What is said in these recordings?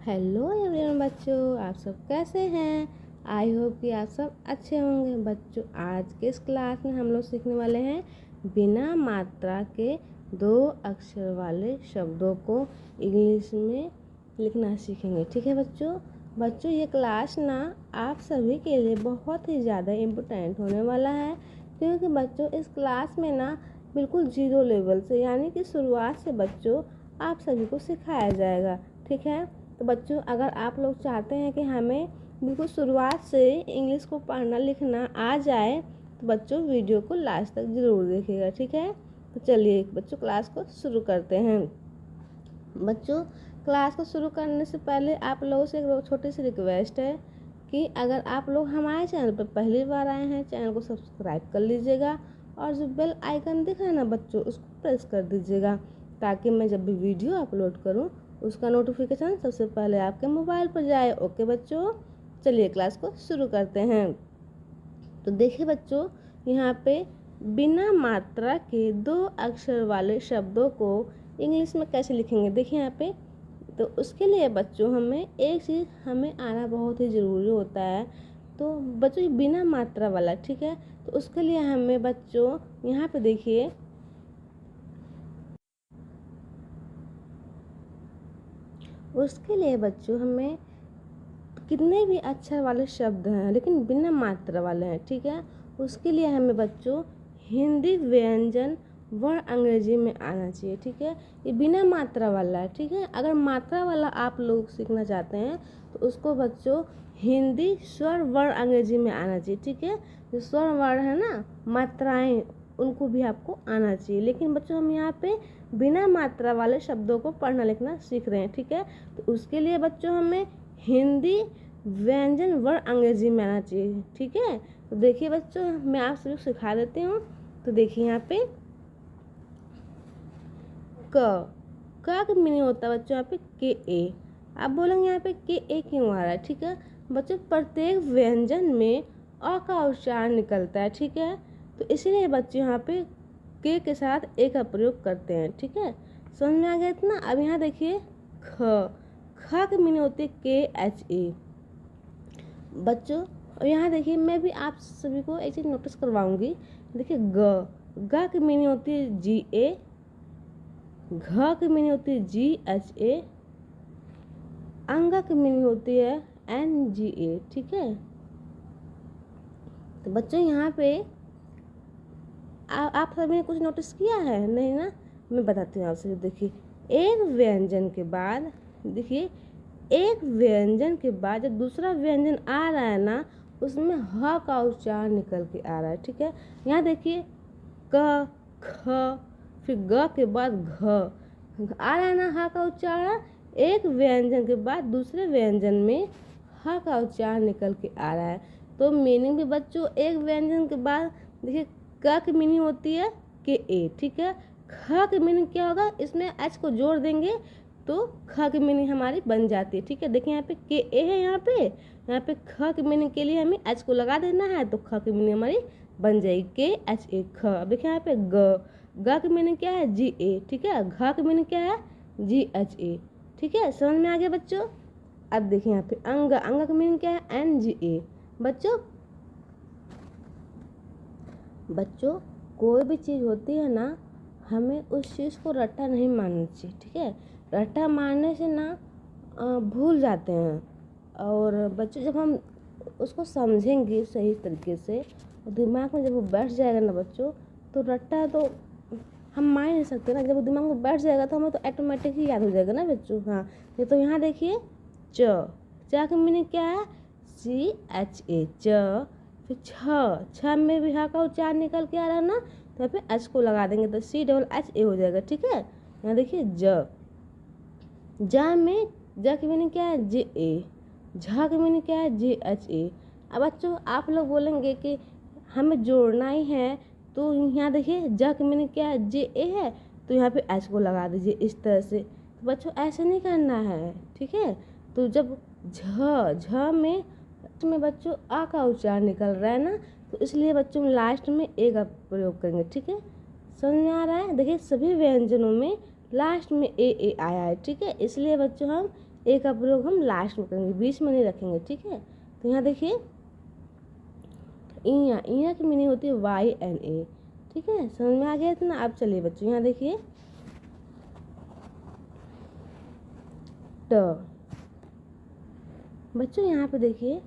Hello everyone बच्चों, आप सब कैसे हैं। आई होप कि आप सब अच्छे होंगे। बच्चों, आज के इस क्लास में हम लोग सीखने वाले हैं बिना मात्रा के 2 अक्षर वाले शब्दों को इंग्लिश में लिखना सीखेंगे। ठीक है बच्चों, ये क्लास ना आप सभी के लिए बहुत ही ज़्यादा इम्पोर्टेंट होने वाला है, क्योंकि बच्चों इस क्लास में ना बिल्कुल 0 लेवल से यानी कि शुरुआत से बच्चों आप सभी को सिखाया जाएगा। ठीक है, तो बच्चों अगर आप लोग चाहते हैं कि हमें बिल्कुल शुरुआत से इंग्लिश को पढ़ना लिखना आ जाए, तो बच्चों वीडियो को लास्ट तक ज़रूर देखिएगा। ठीक है, तो चलिए बच्चों क्लास को शुरू करते हैं। बच्चों, क्लास को शुरू करने से पहले आप लोगों से एक छोटी सी रिक्वेस्ट है कि अगर आप लोग हमारे चैनल पर पहली बार आए हैं, चैनल को सब्सक्राइब कर लीजिएगा और जो बेल आइकन दिख रहा है ना बच्चों, उसको प्रेस कर दीजिएगा, ताकि मैं जब भी वीडियो अपलोड करूं उसका नोटिफिकेशन सबसे पहले आपके मोबाइल पर जाए। ओके बच्चों, चलिए क्लास को शुरू करते हैं। तो देखिए बच्चों, यहाँ पे बिना मात्रा के 2 अक्षर वाले शब्दों को इंग्लिश में कैसे लिखेंगे, देखिए यहाँ पे। तो उसके लिए बच्चों हमें एक चीज़ हमें आना बहुत ही ज़रूरी होता है। तो बच्चों ये बिना मात्रा वाला, ठीक है, तो उसके लिए हमें बच्चों यहाँ पे देखिए, उसके लिए बच्चों हमें कितने भी अक्षर वाले शब्द हैं लेकिन बिना मात्रा वाले हैं। ठीक है, उसके लिए हमें बच्चों हिंदी व्यंजन वर्ण अंग्रेजी में आना चाहिए। ठीक है, ये बिना मात्रा वाला है। ठीक है, अगर मात्रा वाला आप लोग सीखना चाहते हैं तो उसको बच्चों हिंदी स्वर वर्ण अंग्रेजी में आना चाहिए। ठीक है, जो स्वर वर्ण है ना, मात्राएं, उनको भी आपको आना चाहिए। लेकिन बच्चों हम यहाँ पे बिना मात्रा वाले शब्दों को पढ़ना लिखना सीख रहे हैं। ठीक है, तो उसके लिए बच्चों हमें हिंदी व्यंजन वर्ण अंग्रेजी में आना चाहिए। ठीक है, तो देखिए बच्चों मैं आप सभी को सिखा देती हूँ। तो देखिए यहाँ पे क का मीनिंग होता है बच्चों यहाँ पे के ए। आप बोलेंगे यहाँ पे के ए क्यों आ रहा है। ठीक है बच्चों, प्रत्येक व्यंजन में अ का उच्चारण निकलता है। ठीक है, तो इसीलिए बच्चे यहाँ पे के साथ ए का प्रयोग करते हैं। ठीक है, समझ में आ गया इतना। अब यहाँ देखिए ख की मीनिंग होती है के एच ए। बच्चों और यहाँ देखिए मैं भी आप सभी को एक चीज़ नोटिस करवाऊंगी। देखिए ग की मीनिंग होती है जी ए, घ की मीनिंग होती है जी एच ए, अंगा की मीनिंग होती है एन जी ए। ठीक है, तो बच्चों यहाँ पे आप सभी ने कुछ नोटिस किया है नहीं ना, मैं बताती हूँ आपसे। देखिए एक व्यंजन के बाद, देखिए एक व्यंजन के बाद जब दूसरा व्यंजन आ रहा है ना, उसमें ह का उच्चारण निकल के आ रहा है। ठीक है, यहाँ देखिए क ख फिर ग के बाद घ आ रहा है ना, ह का उच्चारण। एक व्यंजन के बाद दूसरे व्यंजन में ह का उच्चारण निकल के आ रहा है। तो मीनिंग भी बच्चों एक व्यंजन के बाद देखिए क की मीनिंग होती है के ए। ठीक है, ख की मीनिंग क्या होगा, इसमें एच को जोड़ देंगे तो ख की मीनिंग हमारी बन जाती है। ठीक है, देखिए यहाँ पे के ए है, यहाँ पे ख की मीनिंग के लिए हमें एच को लगा देना है, तो ख की मीनिंग हमारी बन जाएगी के एच ए ख। अब देखिए यहाँ पे ग की मीनिंग क्या है जी ए। ठीक है, घ की मीनिंग क्या है जी एच ए। ठीक है, समझ में आ गया बच्चों। अब देखिए यहाँ पे अंग की मीनिंग क्या है एन जी ए। बच्चों कोई भी चीज़ होती है ना, हमें उस चीज़ को रट्टा नहीं मानना चाहिए। ठीक है, रट्टा मारने से ना भूल जाते हैं। और बच्चों जब हम उसको समझेंगे सही तरीके से और दिमाग में जब वो बैठ जाएगा ना बच्चों, तो रट्टा तो हम मान नहीं सकते ना। जब वो दिमाग में बैठ जाएगा तो हमें तो ऑटोमेटिक ही याद हो जाएगा ना बच्चों। हाँ, ये तो यहाँ देखिए च की मीनिंग क्या है सी एच ए च। फिर छ में भी हा का उच्चारण निकल के आ रहा है ना, तो यहाँ पे एच को लगा देंगे तो सी डबल एच ए हो जाएगा। ठीक है, यहाँ देखिए में ज की मीनिंग क्या है जे ए, झ की मीनिंग क्या है जे एच ए। अब बच्चों आप लोग बोलेंगे कि हमें जोड़ना ही है, तो यहाँ देखिए ज की मीनिंग क्या है जे ए है, तो यहाँ पे एच को लगा दीजिए इस तरह से। तो बच्चों ऐसे नहीं करना है। ठीक है, तो जब झ में बच्चों आ का उच्चारण निकल रहा है ना, तो इसलिए बच्चों लास्ट में ए का प्रयोग करेंगे। ठीक है, समझ में आ रहा है। देखिए सभी व्यंजनों में लास्ट में ए आया है। ठीक है, इसलिए बच्चों हम ए का प्रयोग हम लास्ट में करेंगे, बीच में नहीं रखेंगे, ठीक है। तो यहाँ देखिए इया की मीनिंग होती है YNA, ठीक है, समझ में आ गया इतना। अब चलिए बच्चों यहाँ देखिए ट। बच्चों यहाँ पे देखिए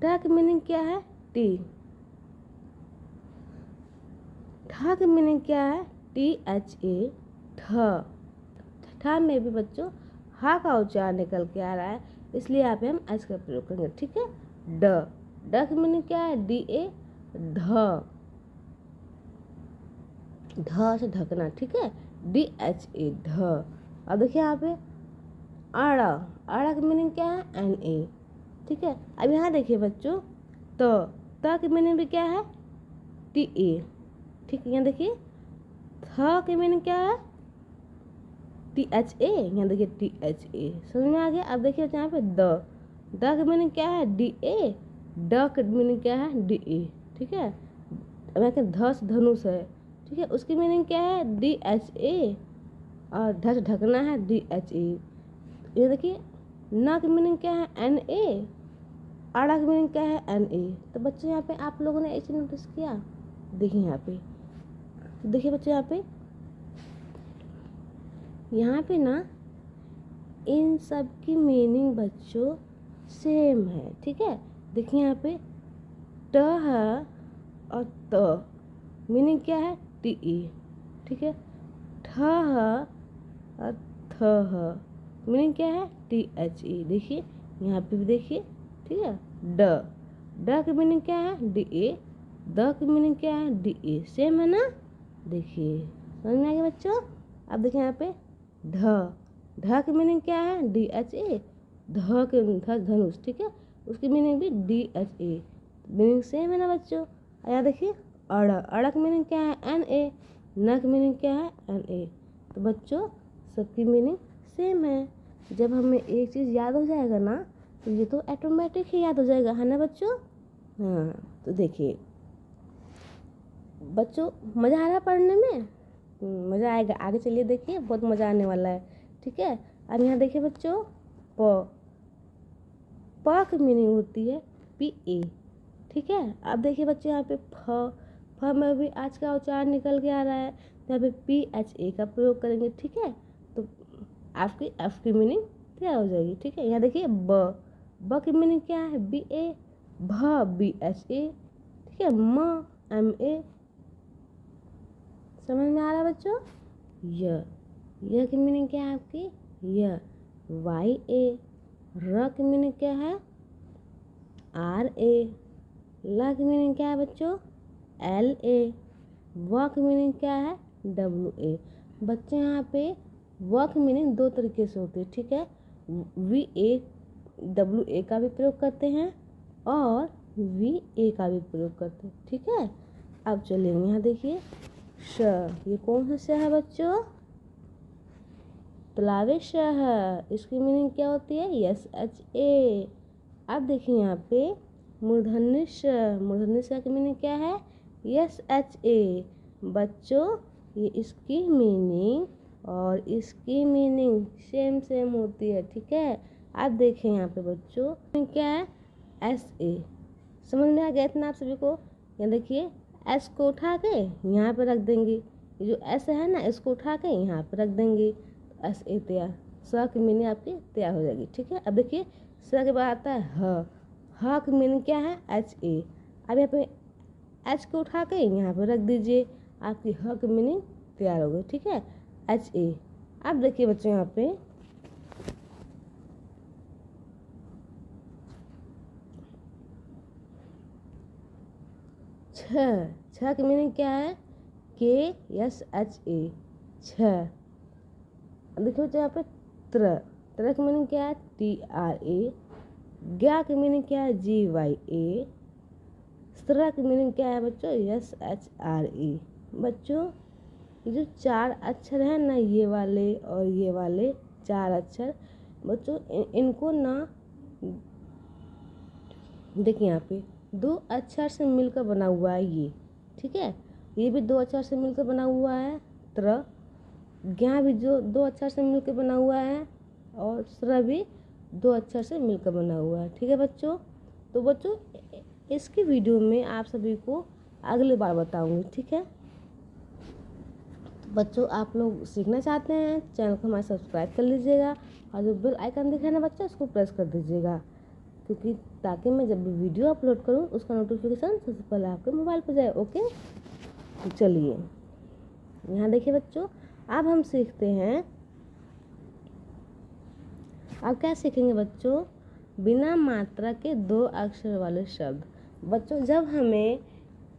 ट की मीनिंग क्या है, टी। ठ की मीनिंग क्या है, THA, ठ में भी बच्चों हा का उच्चारण निकल के आ रहा है, इसलिए यहाँ पे हम एच का प्रयोग करेंगे, ठीक है। ड की मीनिंग क्या है, DA, ध से ढकना, ठीक है, DHA, ध। अब देखिए यहाँ पे आड़ा की मीनिंग क्या है, NA, ठीक है। अब यहाँ देखिए बच्चों त की मीनिंग भी क्या है, TA, ठीक है। यहाँ देखिए थ की मीनिंग क्या है, THA, यहाँ देखिए THA, समझ में आ गया। अब देखिए यहाँ पे द की मीनिंग क्या है, DA, ड की मीनिंग क्या है, DA, ठीक है। अब यहाँ ध से धनुष है, ठीक है, उसकी मीनिंग क्या है, DHA, और ध से ढकना है, DHA। ये देखिए न की मीनिंग क्या है, NA, आड़ा की मीनिंग क्या है, NA। तो बच्चों यहाँ पे आप लोगों ने ऐसे नोटिस किया, देखिए यहाँ पे, देखिए बच्चों यहाँ पे ना इन सब की मीनिंग बच्चों सेम है, ठीक है। देखिए यहाँ पे ट है और त मीनिंग क्या है, TE, ठीक है। ठ है और थ है मीनिंग क्या है, THE, देखिए यहाँ पे भी देखिए, ठीक है। ड की मीनिंग क्या है, DA, द की मीनिंग क्या है, DA, सेम है ना, देखिए समझ में आ गया बच्चों। अब देखिए यहाँ पे ढ की मीनिंग क्या है, DHA, धनुष, ठीक है, उसकी मीनिंग भी DHA, मीनिंग सेम है ना बच्चों। यहाँ देखिए अड़ की मीनिंग क्या है, NA, न की मीनिंग क्या है, NA। तो बच्चों सबकी मीनिंग सेम है। जब हमें एक चीज़ याद हो जाएगा ना तो ये तो ऑटोमेटिक ही याद हो जाएगा, है ना बच्चों। हाँ तो देखिए बच्चों मज़ा आ रहा है पढ़ने में, मज़ा आएगा, आगे चलिए देखिए बहुत मज़ा आने वाला है, ठीक है। अब यहाँ देखिए बच्चों प की मीनिंग होती है PA, ठीक है। अब देखिए बच्चों यहाँ पे फ में भी आज का उच्चारण निकल के आ रहा है, तो यहाँ पे PHA का प्रयोग करेंगे, ठीक है। तो आपकी F की मीनिंग तैयार हो जाएगी, ठीक है। यहाँ देखिए ब की मीनिंग क्या है, BA, BHA, ठीक है। MA, समझ में आ रहा है बच्चों। य की मीनिंग क्या है आपकी, YA, र की मीनिंग क्या है, RA, ला की मीनिंग क्या है बच्चों, LA, व की मीनिंग क्या है, WA। बच्चे यहाँ पे व की मीनिंग दो तरीके से होती है, ठीक है। VA WA का भी प्रयोग करते हैं और VA का भी प्रयोग करते हैं, ठीक है। अब चलिए यहाँ देखिए श, ये कौन सा श है बच्चों, तलावे श है, इसकी मीनिंग क्या होती है, SHA। अब देखिए यहाँ पे मूर्धन्य श की मीनिंग क्या है, SHA। बच्चों ये इसकी मीनिंग और इसकी मीनिंग सेम होती है, ठीक है। अब देखें यहाँ पे बच्चों क्या है, SA, समझ में आ गया इतना आप सभी को। यहाँ देखिए S को उठा के यहाँ पे रख देंगे, ये जो S है ना इसको उठा के यहाँ पे रख देंगे, तो SA तैयार, स की मीनिंग आपकी तैयार हो जाएगी, ठीक है। अब देखिए स के बाद आता है ह की मीनिंग क्या है, HA। अब यहाँ पे H को उठा के यहाँ पे रख दीजिए, आपकी ह की मीनिंग तैयार हो गई, ठीक है, HA। अब देखिए बच्चों यहाँ पे छ की मीनिंग क्या है, KSHA, छ। देखिए बच्चों यहाँ पे त्र की मीनिंग क्या है, TRA, ज्ञा की मीनिंग क्या है, GYA, स्त्र की मीनिंग क्या है बच्चों, SHRE। बच्चों ये जो चार अक्षर हैं ना, ये वाले और ये वाले चार अक्षर बच्चों, इनको ना देखिए यहाँ पे दो अक्षर से मिलकर बना हुआ है ये, ठीक है। ये भी दो अक्षर से मिलकर बना हुआ है त्र, ज्ञा भी जो दो अक्षर से मिलकर बना हुआ है, और स्र भी 2 अक्षर से मिलकर बना हुआ है। ठीक है बच्चों, तो बच्चों इसकी वीडियो में आप सभी को अगली बार बताऊंगी। ठीक है, तो बच्चों आप लोग सीखना चाहते हैं चैनल को हमारे सब्सक्राइब कर लीजिएगा और जो बेल आइकन दिख रहा है ना बच्चों, उसको प्रेस कर दीजिएगा, क्योंकि ताकि मैं जब भी वीडियो अपलोड करूं उसका नोटिफिकेशन सबसे पहले आपके मोबाइल पर जाए। ओके, तो चलिए यहाँ देखिए बच्चों, अब हम सीखते हैं। अब क्या सीखेंगे बच्चों, बिना मात्रा के 2 अक्षर वाले शब्द। बच्चों जब हमें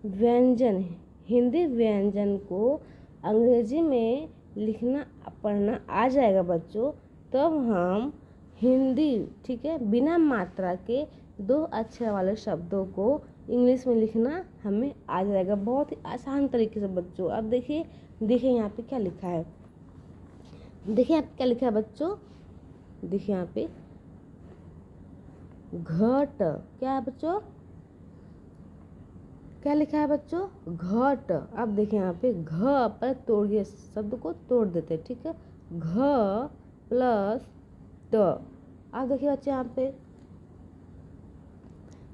व्यंजन, हिंदी व्यंजन को अंग्रेजी में लिखना पढ़ना आ जाएगा बच्चों, तब हम हिंदी, ठीक है, बिना मात्रा के 2 अक्षर वाले शब्दों को इंग्लिश में लिखना हमें आ जाएगा बहुत ही आसान तरीके से बच्चों। अब देखिए यहाँ पे क्या लिखा है, देखिए यहाँ पे क्या लिखा है बच्चों, देखिए यहाँ पे घट, क्या है बच्चों, क्या लिखा है बच्चों, घट। अब देखिए यहाँ पे घ पर तोड़िए, शब्द को तोड़ देते हैं। ठीक है, घ प्लस ट। अब देखिए बच्चे यहाँ पे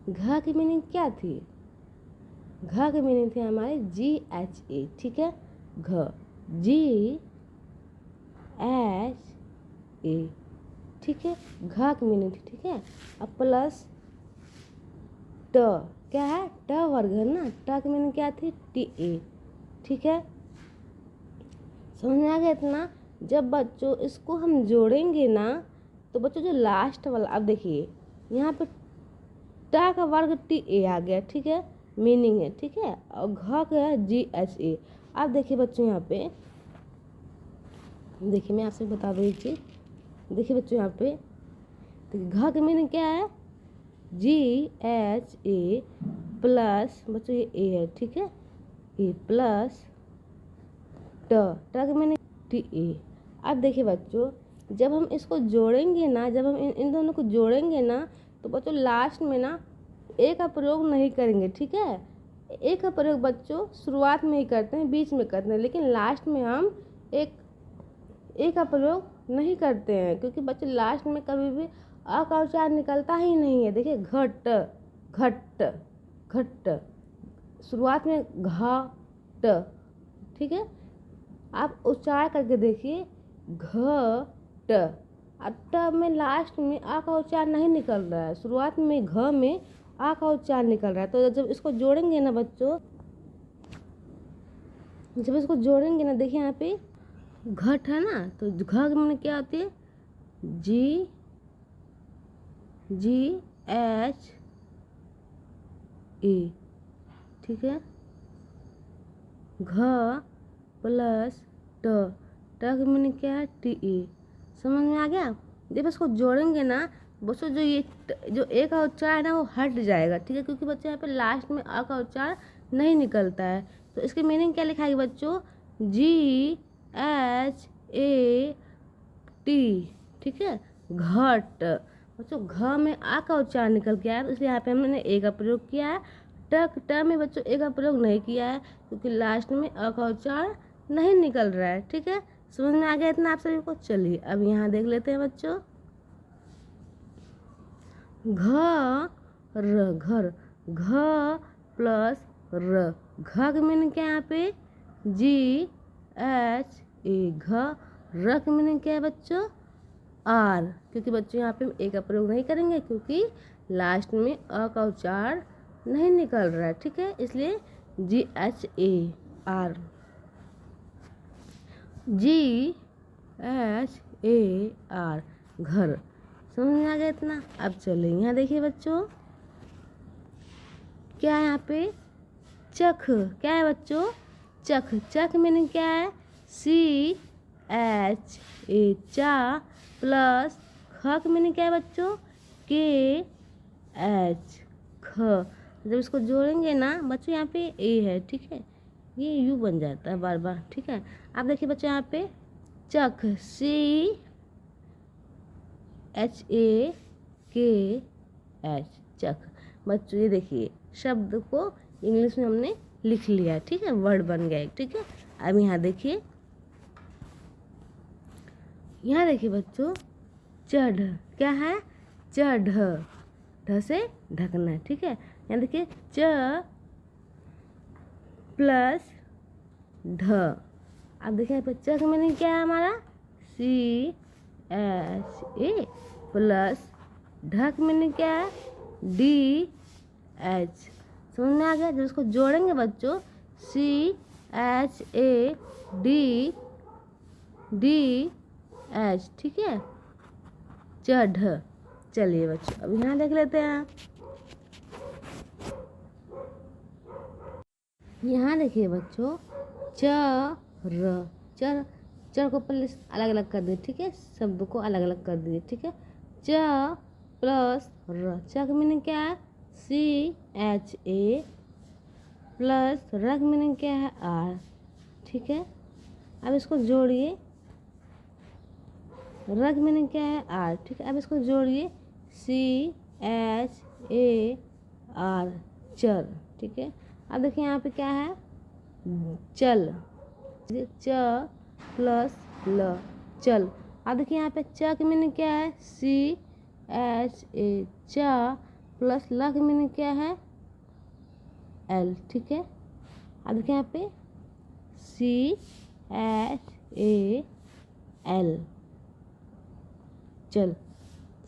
घ की मीनिंग क्या थी, घ की मीनिंग थी हमारे GHA। ठीक है, घ GHA, ठीक है, घ की मीनिंग थी। ठीक है, अब प्लस ट, क्या है, ट वर्ग है ना, ट की मीनिंग क्या थी, TA। ठीक है, समझ में आ गया इतना। जब बच्चों इसको हम जोड़ेंगे ना, तो बच्चों जो लास्ट वाला, अब देखिए यहाँ पे ट का वर्ग TA आ गया। ठीक है, मीनिंग है। ठीक है, और घ का है GHA। अब देखिए बच्चों यहाँ पे, देखिए मैं आपसे बता दूँ एक चीज़, देखिए बच्चों यहाँ पे घ की मीनिंग क्या है, GHA प्लस, बच्चों ये A है। ठीक है, A प्लस ट की मीनिंग TA। अब देखिए बच्चों जब हम इसको जोड़ेंगे ना, जब हम इन दोनों को जोड़ेंगे ना, तो बच्चों लास्ट में ना ए का प्रयोग नहीं करेंगे। ठीक है, ए का प्रयोग बच्चों शुरुआत में ही करते हैं, बीच में करते हैं, लेकिन लास्ट में हम एक ए का प्रयोग नहीं करते हैं, क्योंकि बच्चों लास्ट में कभी भी अ का उच्चारण निकलता ही नहीं है। देखिए घट, घट, घट, शुरुआत में घ ट। ठीक है, आप उच्चारण करके देखिए घ ट। अब ट में लास्ट में आ का उच्चारण नहीं निकल रहा है, शुरुआत में घ में आ का उच्चारण निकल रहा है। तो जब इसको जोड़ेंगे ना बच्चों, जब इसको जोड़ेंगे ना, देखिए यहाँ पे घट है ना, तो घ में क्या होती है, GHA। ठीक है, घ प्लस ट, ट की मीनिंग क्या है, TA। समझ में आ गया। जब इसको जोड़ेंगे ना बच्चों, जो ये जो ए का उच्चारण है वो हट जाएगा। ठीक है, क्योंकि बच्चों यहाँ पे लास्ट में अ का उच्चारण नहीं निकलता है। तो इसकी मीनिंग क्या लिखाएगी बच्चों, GHAT। ठीक है, घट। बच्चों घ में आ का उच्चारण निकल गया है, इसलिए यहाँ पे हमने ए का प्रयोग किया है। ट में बच्चों ए का प्रयोग नहीं किया है, क्योंकि लास्ट में अ का उच्चारण नहीं निकल रहा है। ठीक है, समझ में आ गया इतना आप सभी को। चलिए अब यहाँ देख लेते हैं बच्चों, घ र, घर, घ प्लस र, घ की मीनिंग क्या है यहाँ पे, GHA, घ। र की मीनिंग क्या है बच्चों, R, क्योंकि बच्चों यहाँ पे हम ए का प्रयोग नहीं करेंगे, क्योंकि लास्ट में अ का उच्चारण नहीं निकल रहा है। ठीक है, इसलिए GHAR, GHAR, घर। समझ में आ गया इतना। अब चलिए यहाँ देखिए बच्चों, क्या है यहाँ पे, चख, क्या है बच्चों, चख। चख मीनिंग क्या है, CHA, चा प्लस ख की मीनिंग क्या है बच्चों, KH, ख। जब इसको जोड़ेंगे ना बच्चों, यहाँ पे ए है। ठीक है, ये यू बन जाता है बार बार। ठीक है, आप देखिए बच्चों यहाँ पे चख, CHAKH, चख। बच्चों ये देखिए शब्द को इंग्लिश में हमने लिख लिया। ठीक है, वर्ड बन गया। ठीक है, अब यहाँ देखिए, यहाँ देखिए बच्चों, चढ़, क्या है, चढ़, ढ से ढकना है, ठीक है। यहाँ देखिए च प्लस ढ। अब देखिए यहाँ पे च का मीनिंग क्या है हमारा, CHA प्लस ढ का मीनिंग क्या है, DH। समझ में आ गया। जब इसको जोड़ेंगे बच्चों CHADH, ठीक है, चढ़। चलिए बच्चों अब यहाँ देख लेते हैं। यहाँ देखिए बच्चों चर, चर, चर को पहले अलग अलग कर दिए, ठीक है, शब्द को अलग अलग कर दिए, ठीक है। च प्लस र, च का मीनिंग क्या है, CHA प्लस र का मीनिंग क्या है, R, ठीक है। अब इसको जोड़िए, र का मीनिंग क्या है, R, ठीक है। अब इसको जोड़िए CHAR, चर, ठीक है। अब देखिए यहाँ पे क्या है, चल, च प्लस ल, चल। अब देखिए यहाँ पे च की मीनिंग क्या है, CHA, च प्लस ल की मीनिंग क्या है, L, ठीक है। अब देखिए यहाँ पे CHAL, चल।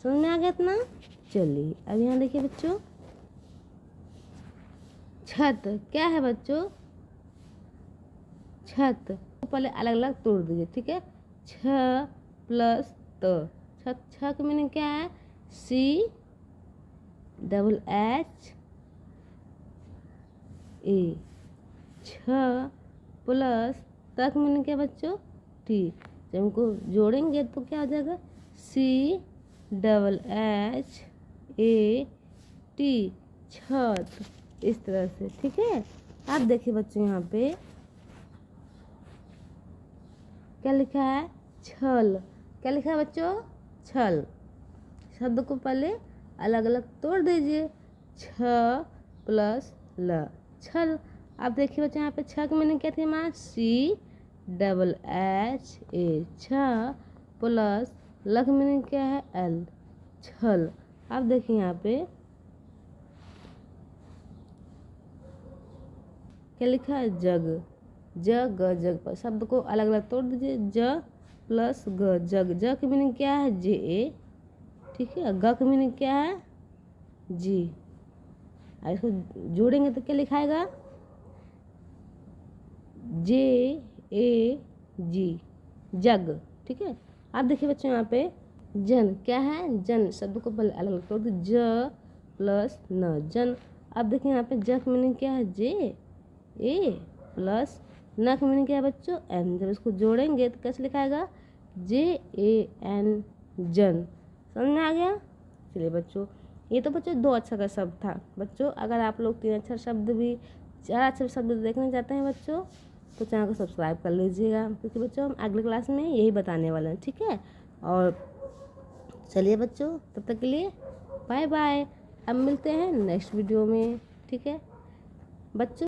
समझ में आ गया इतना। चलिए अब यहाँ देखिए बच्चों छत, क्या है बच्चों, छत। पहले अलग अलग तोड़ दीजिए, ठीक है। छ प्लस त, छत, छ की मीनिंग क्या है, CHA, छ प्लस त की मीनिंग क्या है बच्चों, T। जब इनको जोड़ेंगे तो क्या हो जाएगा, CHHAT, छत, इस तरह से, ठीक है। अब देखिए बच्चों यहाँ पे क्या लिखा है, छल, क्या लिखा है बच्चों, छल। शब्द को पहले अलग अलग तोड़ दीजिए, छ प्लस ल, छल। अब देखिए बच्चों यहाँ पे छ की मीनिंग क्या थी हमारा, CHHA, छ प्लस ल की मीनिंग क्या है, L, छल। अब देखिए यहाँ पे क्या लिखा है, जग, जग, जग। पर शब्द को अलग अलग तोड़ दीजिए, ज प्लस ग, जग, ज की मीनिंग क्या है, JA, ठीक है। ग की मीनिंग क्या है, G। और इसको जोड़ेंगे तो क्या लिखाएगा, JAG, जग, ठीक है। अब देखिए बच्चों यहाँ पे जन, क्या है, जन। शब्द को पहले अलग अलग तोड़ दीजिए, ज प्लस न, जन। अब देखिए यहाँ पे ज की मीनिंग क्या है, JA प्लस न की मीनिंग क्या है बच्चों, N। जब इसको जोड़ेंगे तो कैसे लिखाएगा, JAN, जन। समझ में आ गया। चलिए बच्चों ये तो बच्चों 2 अक्षर का शब्द था। बच्चों अगर आप लोग 3 अक्षर शब्द भी, 4 अक्षर शब्द देखना चाहते हैं बच्चों तो चैनल को सब्सक्राइब कर लीजिएगा, क्योंकि बच्चों हम अगले क्लास में यही बताने वाले हैं, ठीक है। और चलिए बच्चों तब तक के लिए बाय बाय। अब मिलते हैं नेक्स्ट वीडियो में, ठीक है बच्चों।